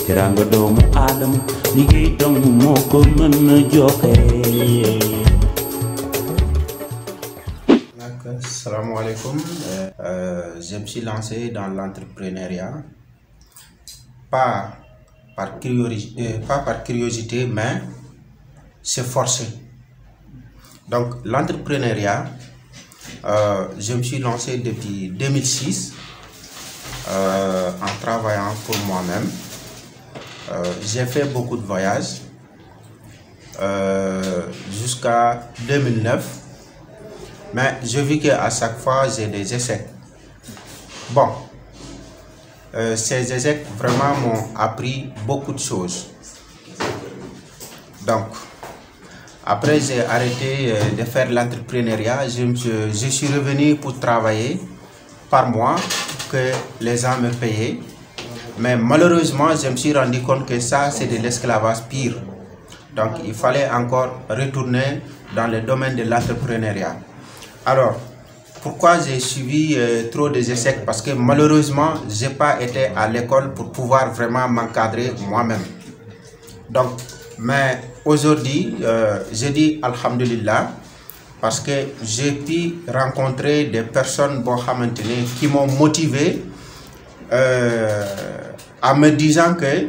tiranga doomu aadama liggéey dong moo ko mën a joxe. Salam alaikum. Je me suis lancé dans l'entrepreneuriat pas par curiosité, mais c'est forcé. Donc l'entrepreneuriat, je me suis lancé depuis 2006 en travaillant pour moi-même. J'ai fait beaucoup de voyages jusqu'à 2009. Mais je vis qu'à chaque fois, j'ai des échecs. Bon, ces échecs vraiment m'ont appris beaucoup de choses. Donc, après j'ai arrêté de faire l'entrepreneuriat, je suis revenu pour travailler par mois, que les gens me payaient. Mais malheureusement, je me suis rendu compte que ça, c'est de l'esclavage pire. Donc, il fallait encore retourner dans le domaine de l'entrepreneuriat. Alors, pourquoi j'ai suivi trop des échecs? Parce que malheureusement, je n'ai pas été à l'école pour pouvoir vraiment m'encadrer moi-même. Donc, mais aujourd'hui, je dis Alhamdulillah, parce que j'ai pu rencontrer des personnes qui m'ont motivé en me disant que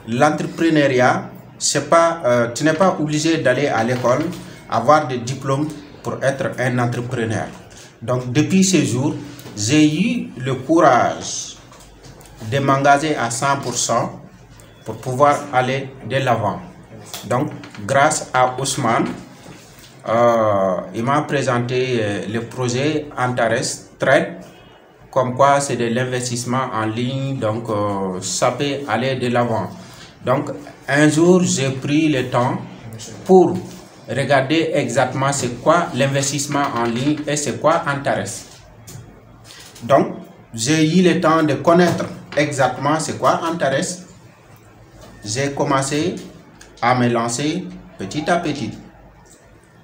l'entrepreneuriat, tu n'es pas obligé d'aller à l'école, avoir des diplômes pour être un entrepreneur. Donc depuis ce jour, j'ai eu le courage de m'engager à 100% pour pouvoir aller de l'avant. Donc grâce à Ousmane, il m'a présenté le projet Antares Trade, comme quoi c'est de l'investissement en ligne, donc ça peut aller de l'avant. Donc un jour, j'ai pris le temps pour regarder exactement c'est quoi l'investissement en ligne et c'est quoi Antares. Donc, j'ai eu le temps de connaître exactement c'est quoi Antares. J'ai commencé à me lancer petit à petit.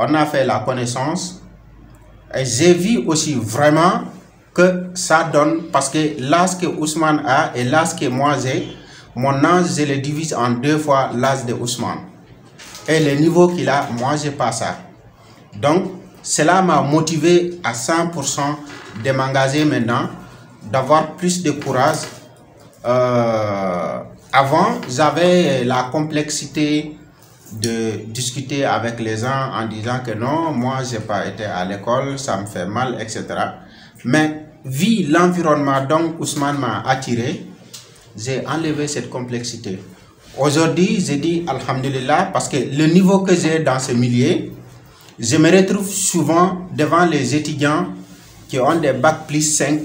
On a fait la connaissance et j'ai vu aussi vraiment que ça donne, parce que l'âge que Ousmane a et l'âge que moi j'ai, mon âge, je le divise en 2 fois l'âge de Ousmane. Et le niveau qu'il a, moi, j'ai pas ça. Donc, cela m'a motivé à 100% de m'engager maintenant, d'avoir plus de courage. Avant, j'avais la complexité de discuter avec les gens en disant que non, moi, j'ai pas été à l'école, ça me fait mal, etc. Mais, vu l'environnement dont Ousmane m'a attiré, j'ai enlevé cette complexité. Aujourd'hui, je dis Alhamdulillah parce que le niveau que j'ai dans ce milieu, je me retrouve souvent devant les étudiants qui ont des bac plus 5.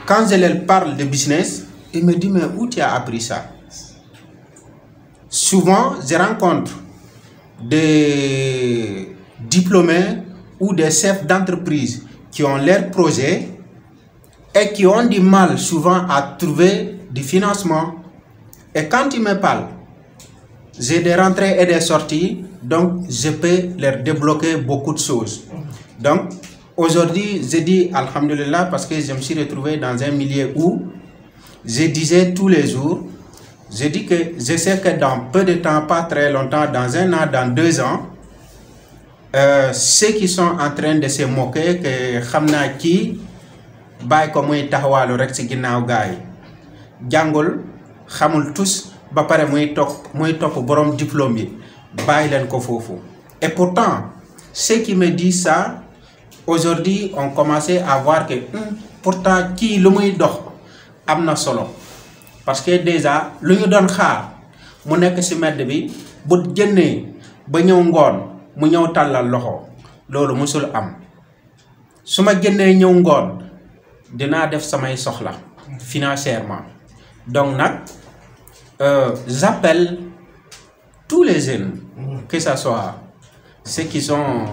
Quand je leur parle de business, ils me disent mais où tu as appris ça? Souvent, je rencontre des diplômés ou des chefs d'entreprise qui ont leur projet et qui ont du mal souvent à trouver du financement. Et quand ils me parlent, j'ai des rentrées et des sorties, donc je peux leur débloquer beaucoup de choses. Donc aujourd'hui, je dis Alhamdulillah parce que je me suis retrouvé dans un milieu où je disais tous les jours, je dis que je sais que dans peu de temps, pas très longtemps, dans 1 an, dans 2 ans, ceux qui sont en train de se moquer que xamna ki bay ko muy taxawalu rek ci ginnaw gaay jangul xamul tous ba paré muy top borom diplôme yi bay len ko fofu. Et pourtant ceux qui me disent ça aujourd'hui ont commencé à voir que pourtant ki lu muy dox amna solo parce que déjà lu ñu doon xaar mu nekk ci mbedd bi bu génné ba ñew ngoon mu ñew talal loxo lolu musul am suma génné ñew ngoon dina def samay soxla financièrement. Donc j'appelle tous les jeunes, que ce soit ceux qui sont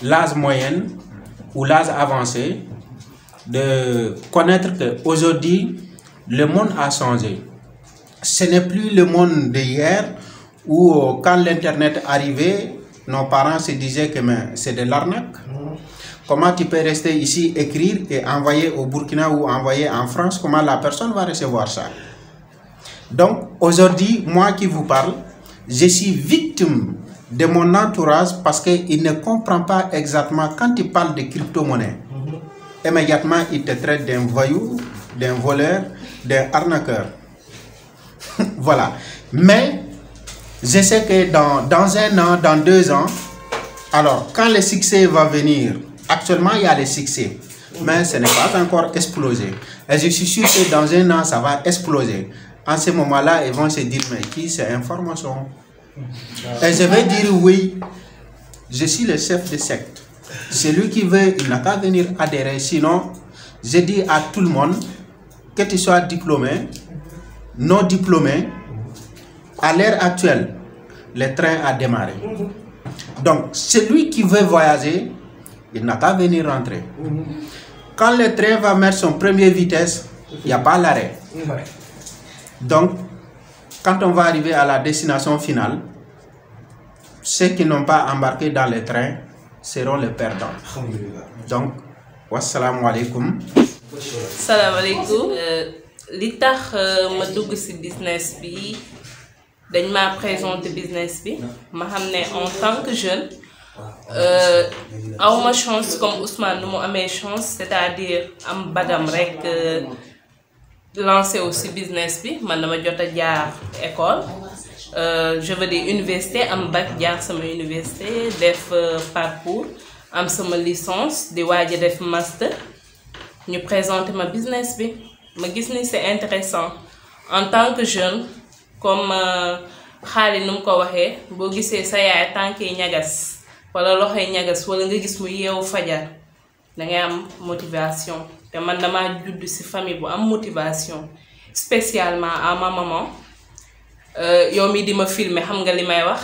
l'âge moyen ou l'âge avancé, de connaître qu'aujourd'hui le monde a changé. Ce n'est plus le monde d'hier où quand l'internet arrivait, nos parents se disaient que c'est de l'arnaque. Comment tu peux rester ici, écrire et envoyer au Burkina ou envoyer en France? Comment la personne va recevoir ça? Donc aujourd'hui, moi qui vous parle, je suis victime de mon entourage parce qu'il ne comprend pas exactement quand il parle de crypto-monnaie. Immédiatement, il te traite d'un voyou, d'un voleur, d'un arnaqueur. Voilà. Mais je sais que dans 1 an, dans 2 ans, alors quand le succès va venir, actuellement il y a le succès, mais ce n'est pas encore explosé. Et je suis sûr que dans 1 an, ça va exploser. En ce moment-là, ils vont se dire, mais qui c'est information? Et je vais dire, oui, je suis le chef de secte. Celui qui veut, il n'a qu'à venir adhérer. Sinon, je dis à tout le monde, que tu sois diplômé, non diplômé, à l'heure actuelle, le train a démarré. Donc, celui qui veut voyager, il n'a qu'à venir rentrer. Quand le train va mettre son première vitesse, il n'y a pas l'arrêt. Donc, quand on va arriver à la destination finale, ceux qui n'ont pas embarqué dans le train seront les perdants. Donc, wassalamu alaikum. Salam alaikum. Li tax ma dugg ci business bi dañ ma présenté business bi ma xam ne en tant que jeune awma chance comme Ousmane nu mu amee chance, c'est-à-dire am bagam rek lancé aussi business bi. Man dama jot a jaar école, je veux dire université, am bac jaar sama université def parcours, am sama licence di waaj a def master. Ñu présenter ma business bi ma gis ni c'est intéressant en tant que jeune, comme xaali nu mu ko waxee, boo gisee sa yaay tànk yi ñagas wala loxo yi ñagas wala nga gis mu yeewu fajar dangay am motivation. te man dama judd ci famille bu am motivation, spécialement à ma maman. Yow mi di ma filmer xam nga li may wax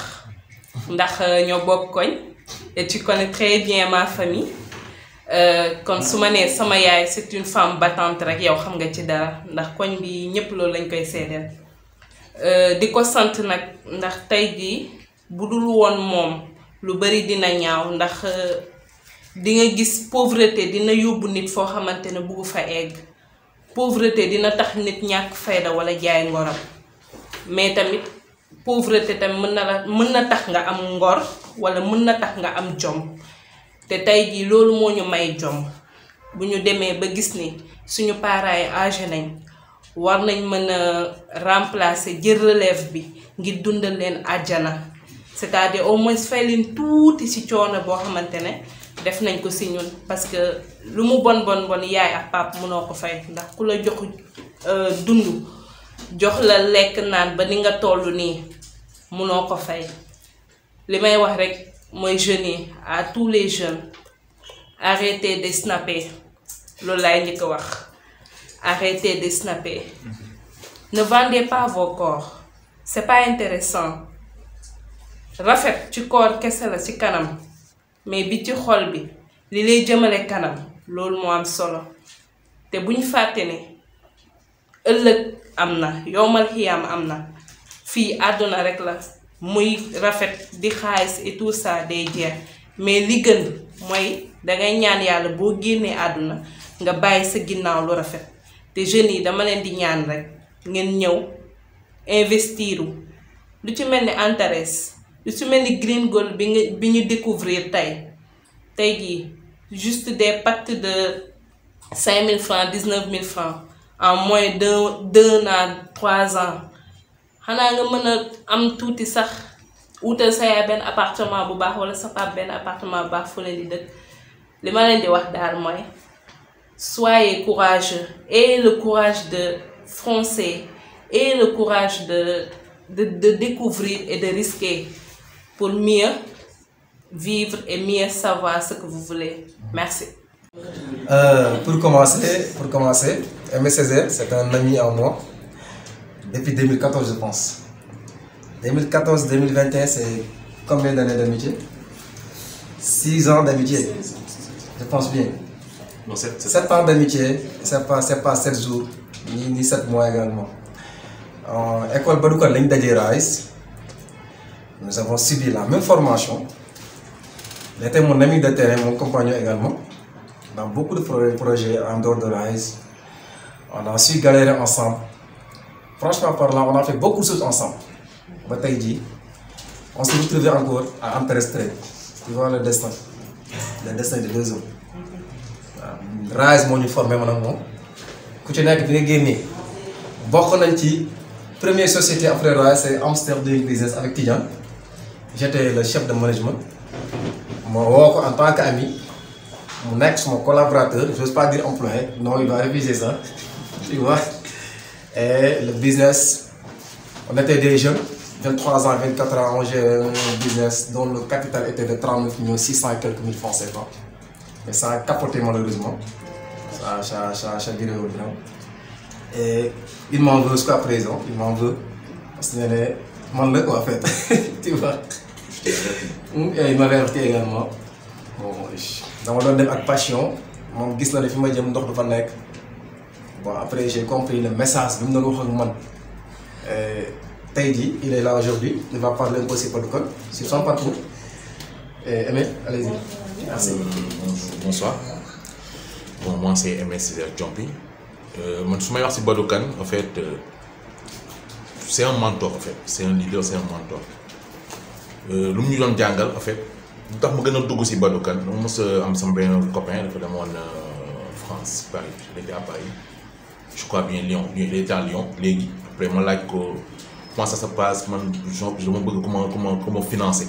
ndax ñoo bokk koñ et tu connais très bien ma famille. Kon su ma nee sama yaay c'est une femme battante rek yow xam nga ci dara ndax koñ bi ñépp loolu lañ koy seedeel. Di ko sant nag ndax tey jii bu dul woon moom lu bari dina ñaaw, ndax di nga gis pauvreté dina yóbbu nit foo xamante ne bugg fa egg. Pauvreté dina tax nit ñàkk fayda wala jaay ngoram, mais tamit pauvreté tamit mën na tax nga am ngor wala mën na tax nga am jom. te tey jii loolu moo ñu may jom bu ñu demee ba gis ni suñu parents yi âgé nañ, war nañ mën a remplacer jël relève bi ngir dundal leen àjjana, c'est-à-dire au moins fay leen tuuti ci coono boo xamante ne def nañ ko ci ñun. parce que lu mu bon yaay ak pap mënoo ko fay, ndax ku la jox dund jox la lekk naan ba ni nga toll nii mënoo ko fay. li may wax rek mooy jeunes yi, à tous les jeunes, arrêtez de snapper. loolu laay njëkk a wax, arrêtez de snapper. Ne vendez pas vos corps, c'est pas intéressant. Rafet ci corps kese la ci kanam, mais bi ci xol bi li lay jëmale kanam loolu moo am solo. te buñ fàtte ne ëllëg am na, yowmal xiyaam am na, fii àdduna rek la, muy rafet di xaalis et tout ça day jeex. mais li gën mooy dangay ñaan yàlla boo génnee àdduna nga bàyyi sa ginnaaw lu rafet. te jeunes yi dama leen di ñaan rek ngeen ñëw investiru lu ci mel ni Antares, lu ci mel ni Green Gold bi ñu découvrir tey jii juste des pactes de 5 000 francs 19 000 francs en moins d'un an 3 ans. xanaa nga mën a am tuuti sax wutal sa yaay benn appartement bu baax wala sa pap benn appartement bu baax fu leen di dëkk. li ma leen di wax daal mooy soyez courageux, ayez le courage de foncer, ayez le courage de découvrir et de risquer pour mieux vivre et mieux savoir ce que vous voulez. Merci. Pour commencer, Aimé Césaire, c'est un ami à moi depuis 2014, je pense. 2014-2021, c'est combien d'années d'amitié? 6 ans d'amitié, je pense bien. Non, 7 ans d'amitié, c'est pas 7 jours, ni 7 mois également. En école Badouka Ligne d'Adjiraïs, nous avons suivi la même formation. Il était mon ami de terrain, mon compagnon également, dans beaucoup de projets en dehors de RISE. On a su galérer ensemble. franchement parlant, on a fait beaucoup de choses ensemble. Bataille, on s'est retrouvés encore à Empires Trade. Tu vois le destin de deux hommes. Rise moo ñu formé man ak moom ku ci nekk bi nga génnee bokk nañ ci première société après Rise c'est Amsterdam Doing Business avec Tidiane. J'étais le chef de management. Ma woo ko en tant qu'ami mu nekk suma collaborateur, j'ose pas dire employé, non il va réviser ça. Tu vois. Et le business, on était des jeunes, 23 ans, 24 ans, on gère un business dont le capital était de 39 millions 600 et quelques mille francs CFA. Et ça a capoté malheureusement. Ça a viré au drame. Et il m'en veut jusqu'à présent, il m'en veut. Parce qu'il est mal quoi en fait. Tu vois. Et il m'avait averti également. Bon, dama doon dem ak passion, moom gis na ne fi ma jëm ndox du fa nekk. Bon, après j'ai compris le message bi mu doon wax ak man. Tey jii, il est là aujourd'hui, il va parler un peu sur Badoukan, sur son parcours. Aimé, allez-y. Merci. Bonsoir. Bon, moi c'est Aimé Césaire Diompi. Man su may wax ci Badoukan, en fait, c'est un mentor en fait, c'est un leader, c'est un mentor. Lu mu ñu doon jàngal en fait, lu tax ma gën a dugg ci Badoukan, dama mos a am sama benn copain dafa demoon France, Paris, il était à Paris. Je crois bien Lyon, il était à Lyon léegi. Après ma laaj ko comment ça se passe, man dama bëgg comment financer.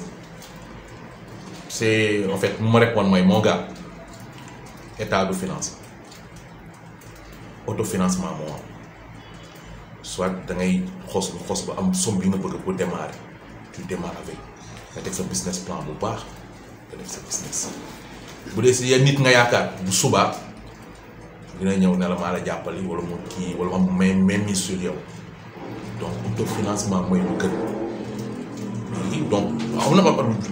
C'est en fait mu ma répondre mooy mon gars état du finance autofinancement moo am soit da ngay xos ba am somme bi nga bëgg pour démarrer tu démarres avec nga teg sa business plan bu baax nga def sa business bu dee si yenn nit nga yaakaar bu subaa dina ñëw ne la maa la jàppali wala mu kii wala mu même mise sur yow donc autofinancement mooy lu gën. Donc am na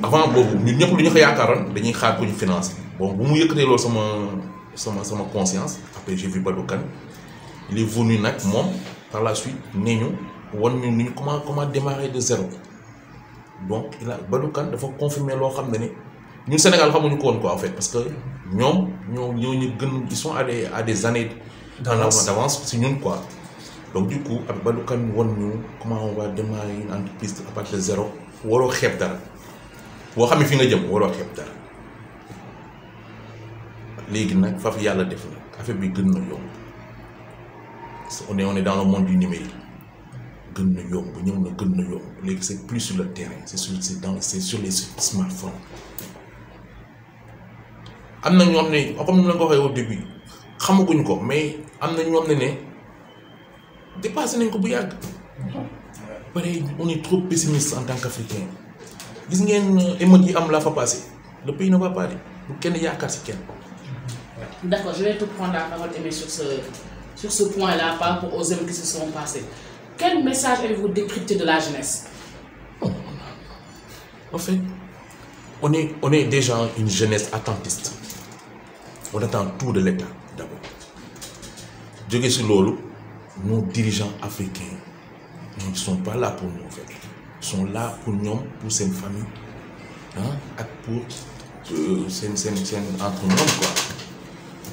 avant boobu ñun ñëpp lu ñu ko yaakaaroon dañuy xaar ko ñu financer bon bu mu yëkkatee loolu sama conscience après j'ai vu Badoukan il est venu nag moom par la suite ne ñu wan ñu comment démarrer de zéro donc Badoukan dafa confirmer loo xam ne ñun Sénégal xamuñu ko woon quoi en fait parce que ñoom ñoo ñu gën ils sont à des années d'avance si ñun quoi donc du coup avec Badoukan wan ñu comment on va démarrer une entreprise à partir de zéro. waroo xeeb dara boo xam ne fi nga jëm waroo xeeb dara léegi nag faf yàlla def na affaire bi gën na yomb on est dans le monde du numérique gën na yomb ñëw na gën na yomb léegi c'est plus sur le terrain c'est sur les smartphones am na ñoom ne comme ni la nga ko waxee au début xamaguñ ko mais am na ñoom ne dépassé nañ ko bu yàgg. Pareil, on est trop pessimiste en tant qu'Africain. Gis ngeen émeute yi am la fa passé le pays ne va pas dire bu kenn yaakaar ci kenn. D'accord, je vais te prendre la parole Aimé sur ce point-là par rapport aux émeutes qui se sont passées. Quel message avez-vous décrypté de la jeunesse? En fait, on est déjà une jeunesse attentiste. On attend tout de l'État d'abord. Jóge ci loolu nos dirigeants africains. Ils ne sont pas là pour nous en fait. Ils sont là pour nous, pour cette famille, et pour entre nous quoi.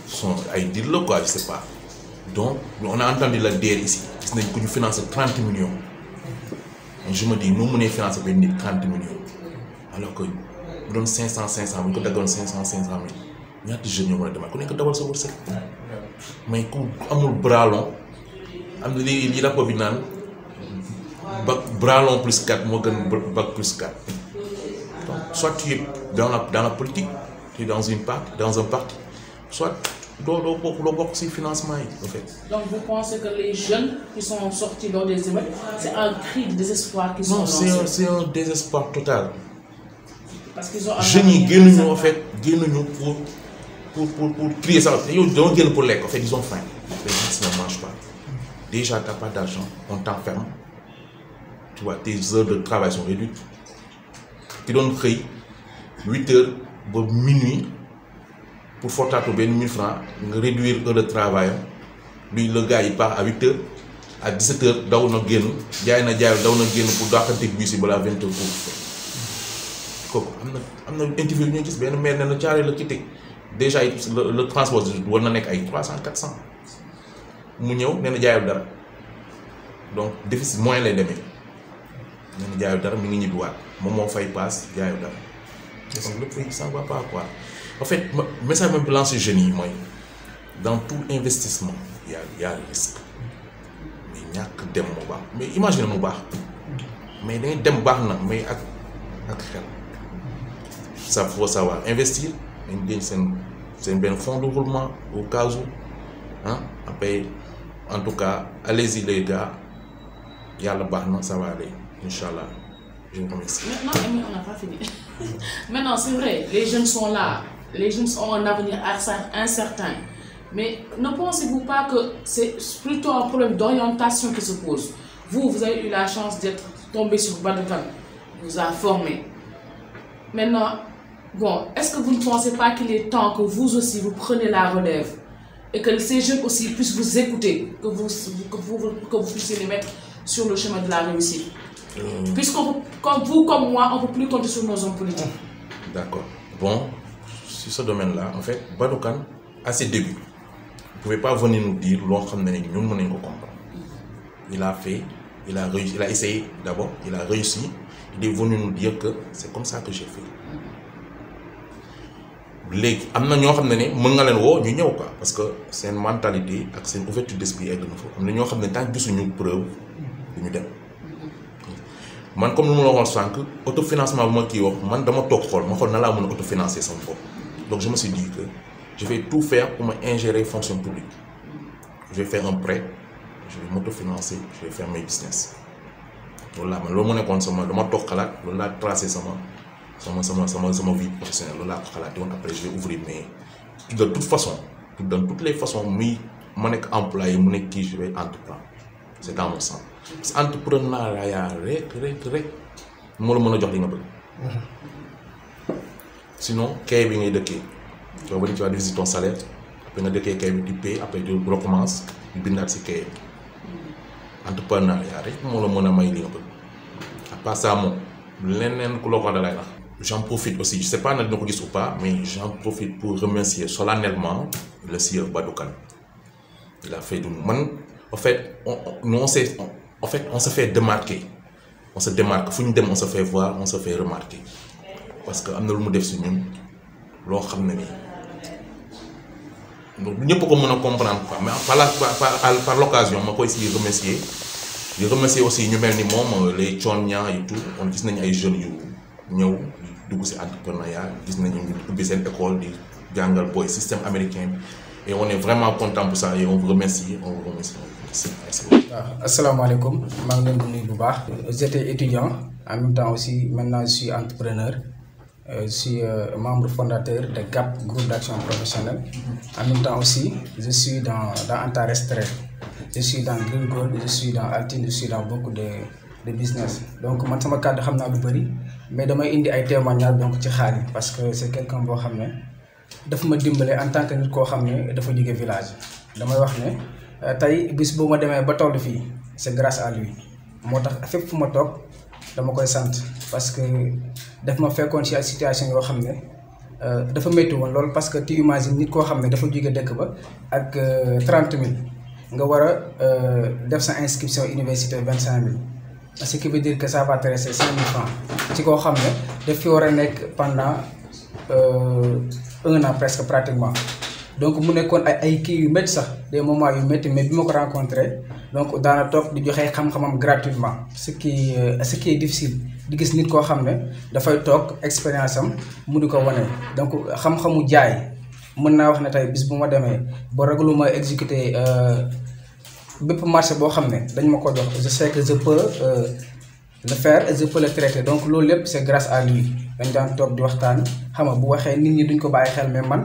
Ils sont à dire le quoi, je sais pas. Donc on a entendu la DER ici. Ils nous financent 30 millions. Et je me dis nous nous financer 30 millions. Alors que nous donnons 500, nous donnons 500 000. Il y a des jeunes qui ont demandé. Qu'on est que d'abord ça vous sait. Mais quand on a le bras long, on a les rapports binal. Bras long plus 4, moi bac plus 4. Donc, soit tu es dans la politique, tu es dans un parti, soit c'est financement en fait. Donc vous pensez que les jeunes qui sont sortis lors des émeutes, c'est un cri de désespoir qui sont lancés? Non, c'est un désespoir total. Parce qu'ils ont jeunes yi génnuñu en fait génnuñu pour crier ça. Ils don't génn pour l'école, en fait ils ont faim. Les gens ne mangent pas. Déjà t'as pas d'argent, on t'enferme. Tu vois, tes heures de travail sont réduites. Tu donnes 8 heures à minuit pour faire ta 1000 francs, réduire l'heure de travail. Lui, le gars, il part à 8 heures, à 17 heures, il y a un pour doxanteeg bus yi balaa 20 heures kooku am na interview ñu gis benn maire ne la caare la quitté déjà le transport war na nekk ay 300 400 mu ñëw nee na jaayal dara donc déficit moyen lay demee ñu ngi jaayu dara mi ngi ñibbiwaat moom moo fay paas jaayu dara donc le prix ça va pas quoi. En fait message même lancé jeunes yi mooy dans tout investissement y a risque mais ñàkk dem mu baax mais imagine mu baax mais da ngay dem baax na mais ak xel ça faut savoir investir dañ denc seen benn fonds de roulement au cas où ah après en tout cas allez-y les gars yàlla baax na ça va aller inchallah. Je vous remercie. Maintenant, on n'a pas fini. Maintenant, c'est vrai, les jeunes sont là, les jeunes ont un avenir incertain. Mais ne pensez-vous pas que c'est plutôt un problème d'orientation qui se pose? Vous avez eu la chance d'être tombé sur Badoukan, vous a formé. Maintenant, bon, est-ce que vous ne pensez pas qu'il est temps que vous aussi vous preniez la relève et que ces jeunes aussi puissent vous écouter, que vous puissiez les mettre sur le chemin de la réussite? Puisqu'on, comme vous, comme moi, on ne peut plus compter sur nos hommes politiques. D'accord. Bon, sur ce domaine-là, en fait, Badoukan, à ses débuts, vous ne pouvez pas venir nous dire l'on nous ne comprendre. Il a fait, il a essayé d'abord, il a réussi, il est venu nous dire que c'est comme ça que j'ai fait. Léegi am na ñoo xam ne mën nga leen woo ñu ñëw quoi parce que seen mentalité ak seen ouverture d'esprit egg na fa am na ñoo xam ne tant que gisuñu preuve du ñu dem. Man comme nous l'avons dit, autofinancement, man dama tok xol ma xol na la mëna autofinancer sama bopp. Donc je me suis dit que je vais tout faire pour m'ingérer fonction publique. Je vais faire un prêt, je vais m'autofinancer, je vais faire mes business. Voilà, man lo mo nekkon sama dama tok xalat, lo la tracer sama vie professionnelle, lo la xalat won après je vais ouvrir mais de toute façon, dans toutes les façons mi ma nek employé mu nek ki je vais entreprendre. C'est dans mon sens. Entrepreneuriat rek moo la mën a jox li nga bëgg. Sinon kay bi ngay dëkkee tu vas décider ton salaire après nga dëkkee kay bi di paye après tu recommences di bindaat si kay entrepreneuriat rek moo la mën a may li nga bëgg. À part ça moom leneen ku la ko dalay wax. J'en profite aussi, je sais pas nag dina ko gis ou pas, mais j'en profite pour remercier solennellement le sieur Badoukan. Il a fait du man. En fait, on se fait démarquer. On se démarque. On se fait voir, on se fait remarquer. Parce que nous avons des choses. Nous savons. Nous ne pouvons pas comprendre. Mais par l'occasion, je peux essayer de remercier. Je remercie aussi les Tchonia et tout. On dit que les jeunes qui sont venus à l'entrepreneuriat, ils sont venus à l'école, le système américain. Et on est vraiment content pour ça et on vous remercie. Merci. Assalamu alaikum, j'étais étudiant, en même temps aussi, maintenant je suis entrepreneur, je suis membre fondateur de GAP, groupe d'action professionnelle. En même temps aussi, je suis dans Antares Trade, je suis dans Green Gold, je suis dans Altine, je suis dans beaucoup de business. Donc, moi, je suis cadre de mais je suis un témoignage parce que c'est quelqu'un qui dafa ma dimbalé en tant que nit ko xamné dafa jóge village damay wax né tay bis bu ma démé ba toll fi c'est grâce à lui motax fépp fu ma tok dama koy sante parce que daf ma fekkon ci situation yo xamné dafa metti won lool parce que tu imagines nit ko xamné dafa jóge dëkk ba ak 30 000 nga wara def sa inscription université 25 000 ce qui veut dire que ça va intéresser 5 000 francs ci ko xamné daf fi wara nek pendant 1 an presque pratiquement. Donc mu nekkoon ay kii yu métti sax des moments yu métti mais bi ma ko rencontré donc daana toog di joxe xam-xamam gratuitement ce qui est difficile di gis nit koo xam ne dafay toog expérience am mu di ko wane donc xam-xamu jaay mën naa wax ne tey bis bu ma demee ba ragalu ma exécuter bépp marché boo xam ne dañ ma ko jox je sais que je peux le faire et je peux le traiter donc loolu lépp c'est grâce à lui dañ daan toog di waxtaan xam nga bu waxee nit ñi duñ ko bàyyi xel mais man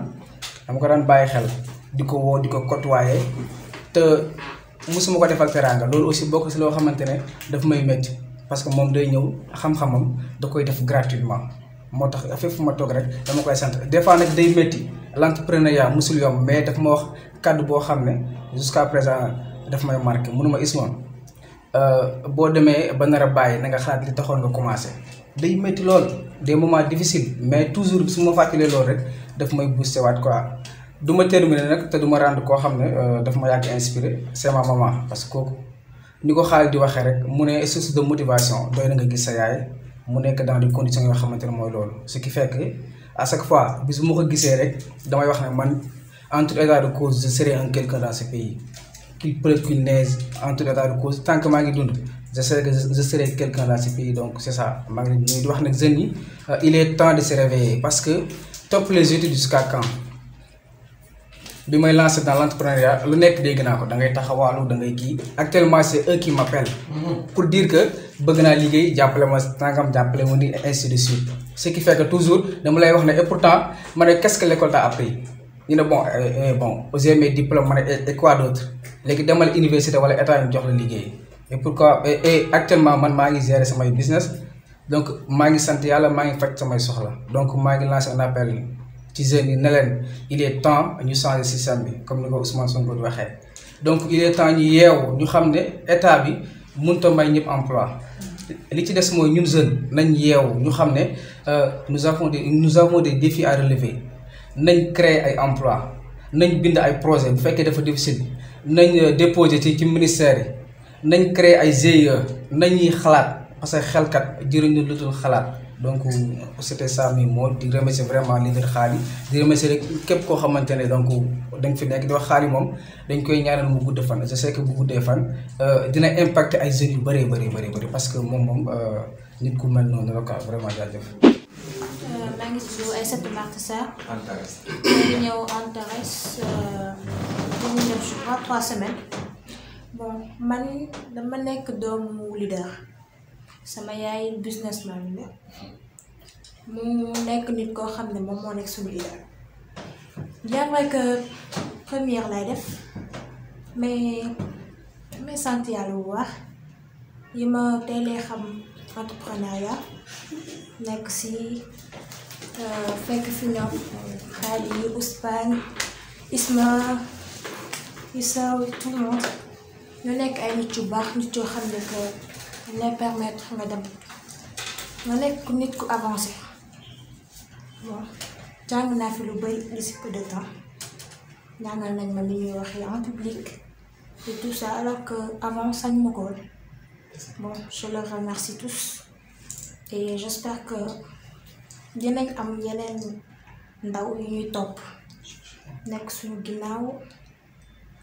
dama ko daan bàyyi xel di ko woo di ko côtoyer te musuma ko defal teranga loolu aussi bokk si loo xamante ne daf may métti parce que moom day ñëw xam-xamam da koy def gratuitement moo tax fépp fu ma toog rek dama koy sant des fois nag day métti l'entrepreneuriat musul yomb mais daf ma wax kàddu boo xam ne jusqu'à présent daf may marqué mënuma Ismaël boo demee ba nar a bàyyi na nga xalaat li taxoon nga commencé day métti lool des moments difficiles mais toujours su ma fàttalee loolu rek daf may booster waat quoi du ma terminer nag te du ma rendre koo xam ne daf ma yàgg inspiré c'est ma maman parce que kooku ni ko xaalis di waxee rek mu ne source de motivation doy na nga gis sa yaay mu nekk dans des conditions yoo xamante ne mooy loolu ce qui fait que à chaque fois bis bu ma ko gisee rek damay wax ne man en tout état de cause je serai un quelqu'un dans ce pays qu'il pleuve qu'il neige en tout état de cause tant que maa ngi dund je sais que je serai quelqu'un dans ce pays donc c'est ça maa ngi leen di wax nag jeunes yi il est temps de se réveiller parce que topp les études jusqu'à quand bi may lancé dans l'entrepreneuriat lu nekk dégg naa ko da ngay taxawaalu da ngay kii actuellement c'est eux qui m'appellent pour dire que bëgg naa liggéey jàppale ma nangam jàppale ma ni ainsi de suite ce qui fait que toujours dama lay wax ne et pourtant ma ne qu'est-ce que l'école t'a appris ñu ne bon j'ai mes diplômes ma ne et quoi d'autre léegi demal université wala état ñu jox la liggéey et pourquoi et actuellement man maa ngi gérer samay business donc maa ngi sant yàlla maa ngi faj samay soxla donc maa ngi lancé un appel ci jeunes yi ne leen il est temps ñu changer système bi comme ni ko Ousmane Sonko di waxee donc il est temps ñu yeewu ñu xam ne état bi mënut a may ñëpp emploi li ci des mooy ñun jeunes nañ yeewu ñu xam ne nous avons des défis à relever nañ créer ay emploi nañ bind ay projet bu fekkee dafa difficile nañ déposer ci ministère yi nañ créer ay GIE nañuy xalaat parce que xelkat jëriñu lu dul xalaat donc c'était ça mi moo di remercier vraiment leader Xaali di remercier rek képp koo xamante ne donc dañ fi nekk di wax Xaali moom dañ koy ñaanal mu gudd fan je sais que bu guddee fan dina impacter ay jeunes yu bëree bëri parce que moom nit ku mel noonu la quoi vraiment jaajëf. maa ngi tudd Aïssatou Marthe Sarr. Antares. maa ngi ñëw Antares pour ñu def je crois 3 semaines bon man dama nekk doomu leader. sama yaay businessman la mu nekk nit koo xam ne moom moo nekk suñu idée bien vrai que première lay def mais sant yàlla bu baax yi ma teelee xam entrepreneuriat nekk si fekk fi ñoom Xaali yi Ousmane Isma Issa tout le monde ñu nekk ay nit yu baax nit yoo xam ne que lay permettre nga dem nga nekk nit ku avancé bon jàng naa fi lu bëri d'ici peu de temps jàngal nañ ma li ñuy waxee en public et tout ça alors que avant sañ ma ko woon bon je leur remercie tous et j'espère que dinañ am yeneen ndaw yu ñuy topp nekk suñu ginnaaw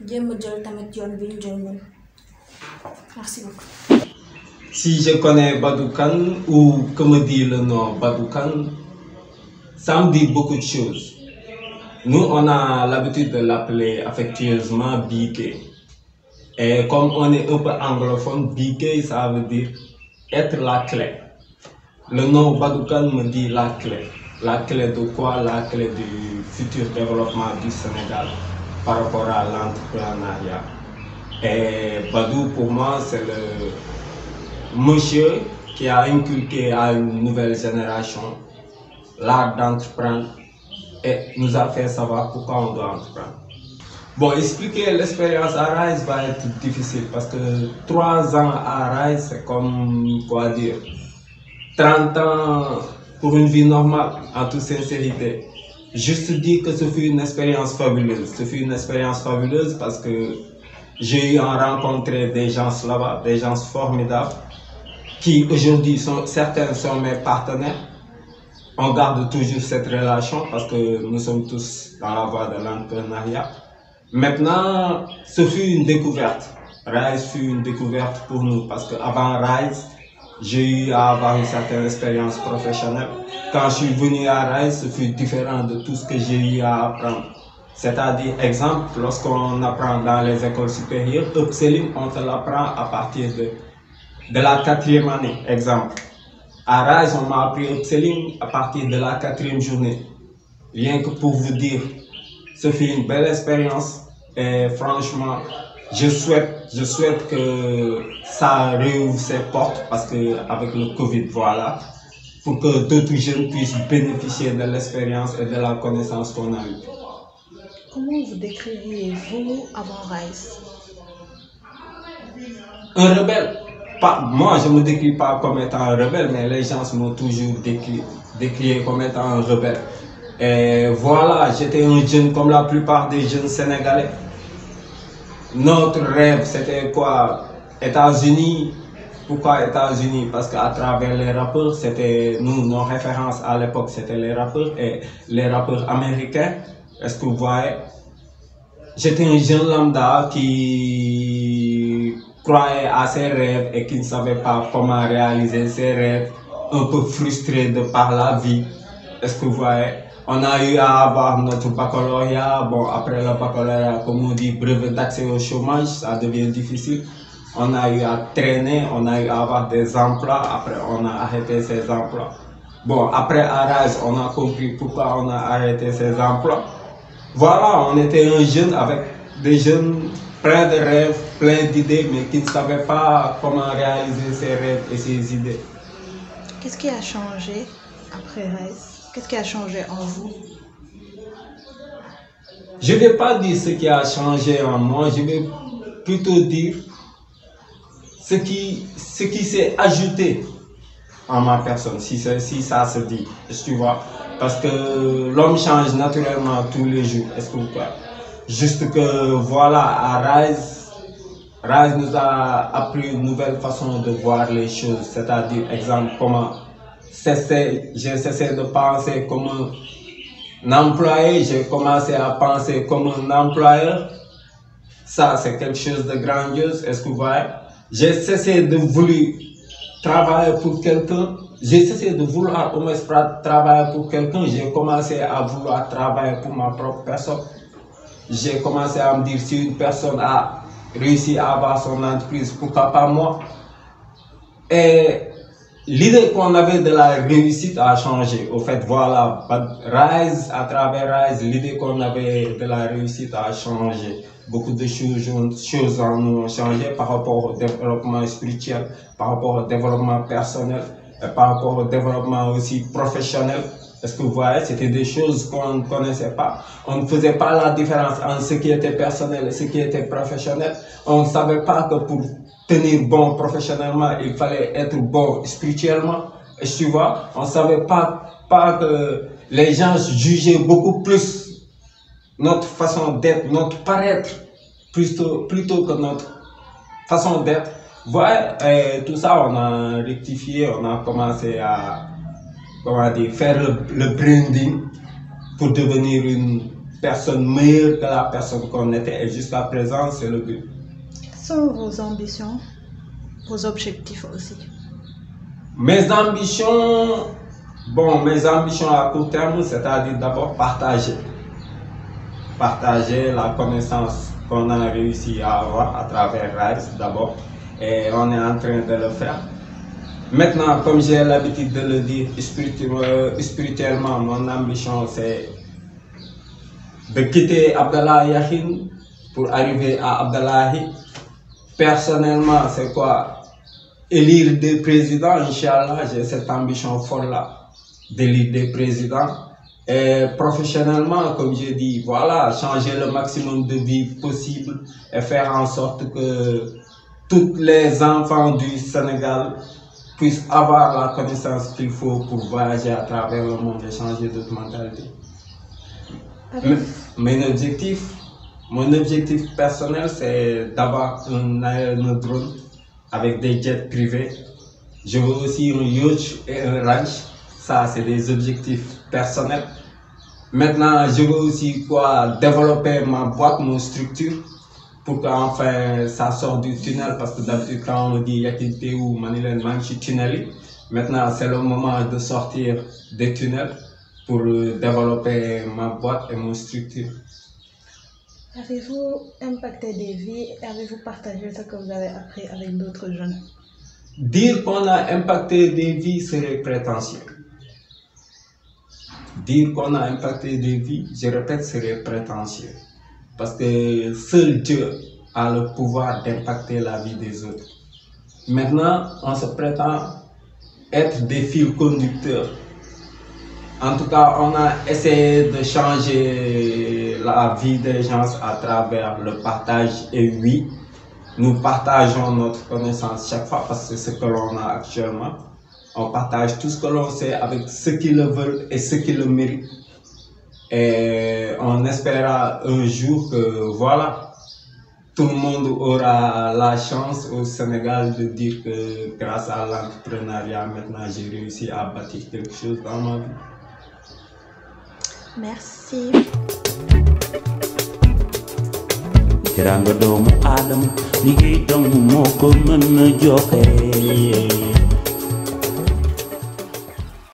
jéem a jël tamit yoon bi ñu jël ñun merci beaucoup. Si je connais Badoukan ou que me dit le nom Badoukan, ça me dit beaucoup de choses. Nous, on a l'habitude de l'appeler affectueusement Biké. Et comme on est un peu anglophone, Biké, ça veut dire être la clé. Le nom Badoukan me dit la clé. La clé de quoi? La clé du futur développement du Sénégal par rapport à l'entrepreneuriat. Et Badou, pour moi, c'est le monsieur qui a inculqué à une nouvelle génération l'art d'entreprendre et nous a fait savoir pourquoi on doit entreprendre. Bon, expliquer l'expérience à Rise va être difficile parce que 3 ans à Rise, c'est comme, quoi dire, 30 ans pour une vie normale, en toute sincérité. Juste dire que ce fut une expérience fabuleuse. Ce fut une expérience fabuleuse parce que j'ai eu à rencontrer des gens là-bas, des gens formidables, qui aujourd'hui certains sont mes partenaires. On garde toujours cette relation parce que nous sommes tous dans la voie de l'entrepreneuriat. Maintenant, ce fut une découverte. Rise fut une découverte pour nous parce qu'avant Rise, j'ai eu à avoir une certaine expérience professionnelle. Quand je suis venu à Rise, ce fut différent de tout ce que j'ai eu à apprendre. C'est-à-dire, exemple, lorsqu'on apprend dans les écoles supérieures, upselling, on te l'apprend à partir de la 4e année, exemple. À Rise, on m'a appris upselling à partir de la 4e journée. Rien que pour vous dire, ce fut une belle expérience et franchement, je souhaite que ça réouvre ses portes parce que avec le Covid, voilà, pour que d'autres jeunes puissent bénéficier de l'expérience et de la connaissance qu'on a eue. Comment vous décriviez-vous avant Rise? Un rebelle. Moi, je ne me décris pas comme étant un rebelle, mais les gens m'ont toujours décrié comme étant un rebelle. Et voilà, j'étais un jeune comme la plupart des jeunes sénégalais. Notre rêve, c'était quoi? États-Unis, pourquoi États-Unis? Parce qu'à travers les rappeurs, c'était nos références à l'époque, c'était les rappeurs et les rappeurs américains. Est-ce que vous voyez? J'étais un jeune lambda qui croyait à ses rêves et qui ne savait pas comment réaliser ses rêves, un peu frustré de par la vie. Est-ce que vous voyez? On a eu à avoir notre baccalauréat. Bon, après le baccalauréat, comme on dit, brevet d'accès au chômage, ça devient difficile. On a eu à traîner, on a eu à avoir des emplois. Après, on a arrêté ces emplois. Bon, après Arise, on a compris pourquoi on a arrêté ces emplois. Voilà, on était un jeune avec des jeunes pleins de rêves, pleins d'idées, mais qui ne savaient pas comment réaliser ses rêves et ses idées. Qu'est-ce qui a changé après Rise? Qu'est-ce qui a changé en vous? Je ne vais pas dire ce qui a changé en moi, je vais plutôt dire ce qui s'est ajouté en ma personne, si ça se dit, tu vois. Parce que l'homme change naturellement tous les jours, est-ce que vous croyez? Juste que voilà, à Rise nous a appris une nouvelle façon de voir les choses, c'est-à-dire, exemple, comment j'ai cessé de penser comme un employé, j'ai commencé à penser comme un employeur. Ça, c'est quelque chose de grandiose, est-ce que vous voyez? J'ai cessé de vouloir travailler pour quelqu'un, j'ai cessé de vouloir au moins travailler pour quelqu'un, j'ai commencé à vouloir travailler pour ma propre personne. J'ai commencé à me dire, si une personne a réussi à avoir son entreprise, pourquoi pas moi? Et l'idée qu'on avait de la réussite a changé. Au fait, voilà, Rise, à travers Rise, l'idée qu'on avait de la réussite a changé. Beaucoup de choses en nous ont changé par rapport au développement spirituel, par rapport au développement personnel, et par rapport au développement aussi professionnel. Est-ce que vous voyez, c'était des choses qu'on ne connaissait pas. On ne faisait pas la différence entre ce qui était personnel et ce qui était professionnel. On ne savait pas que pour tenir bon professionnellement, il fallait être bon spirituellement. Et tu vois, on ne savait pas que les gens jugeaient beaucoup plus notre façon d'être, notre paraître, plutôt que notre façon d'être. Voilà, tout ça, on a rectifié, on a commencé à faire le branding pour devenir une personne meilleure que la personne qu'on était. Et jusqu'à présent, c'est le but. Quelles sont vos ambitions, vos objectifs aussi? Mes ambitions à court terme, c'est-à-dire d'abord partager la connaissance qu'on a réussi à avoir à travers Rise d'abord, et on est en train de le faire. Maintenant, comme j'ai l'habitude de le dire, spirituellement, mon ambition c'est de quitter Abdallah Yahin pour arriver à Abdallahi. Personnellement, c'est quoi? Élire des présidents, Inch'Allah, j'ai cette ambition folle-là, d'élire des présidents. Et professionnellement, comme j'ai dit, voilà, changer le maximum de vie possible et faire en sorte que tous les enfants du Sénégal puissent avoir la connaissance qu'il faut pour voyager à travers le monde et changer de mentalité. Mon objectif personnel, c'est d'avoir un aérodrome avec des jets privés. Je veux aussi un yacht et un ranch. Ça, c'est des objectifs personnels. Maintenant, je veux aussi développer ma boîte, mon structure, pour qu'enfin ça sorte du tunnel. Parce que d'habitude, quand on dit Yakité ou Manilen Manchi tunnel, maintenant c'est le moment de sortir des tunnels pour développer ma boîte et mon structure. Avez-vous impacté des vies et avez-vous partagé ce que vous avez appris avec d'autres jeunes? Dire qu'on a impacté des vies serait prétentieux. Dire qu'on a impacté des vies, je répète, serait prétentieux. Parce que seul Dieu a le pouvoir d'impacter la vie des autres. Maintenant, on se prétend être des fils conducteurs. En tout cas, on a essayé de changer la vie des gens à travers le partage. Et oui, nous partageons notre connaissance chaque fois parce que c'est ce que l'on a actuellement. On partage tout ce que l'on sait avec ceux qui le veulent et ceux qui le méritent. Et on espérera un jour que, voilà, tout le monde aura la chance au Sénégal de dire que grâce à l'entrepreneuriat, maintenant j'ai réussi à bâtir quelque chose dans ma vie. Merci. Tiranga doomu aadama liggéey dong moo ko mën a joxe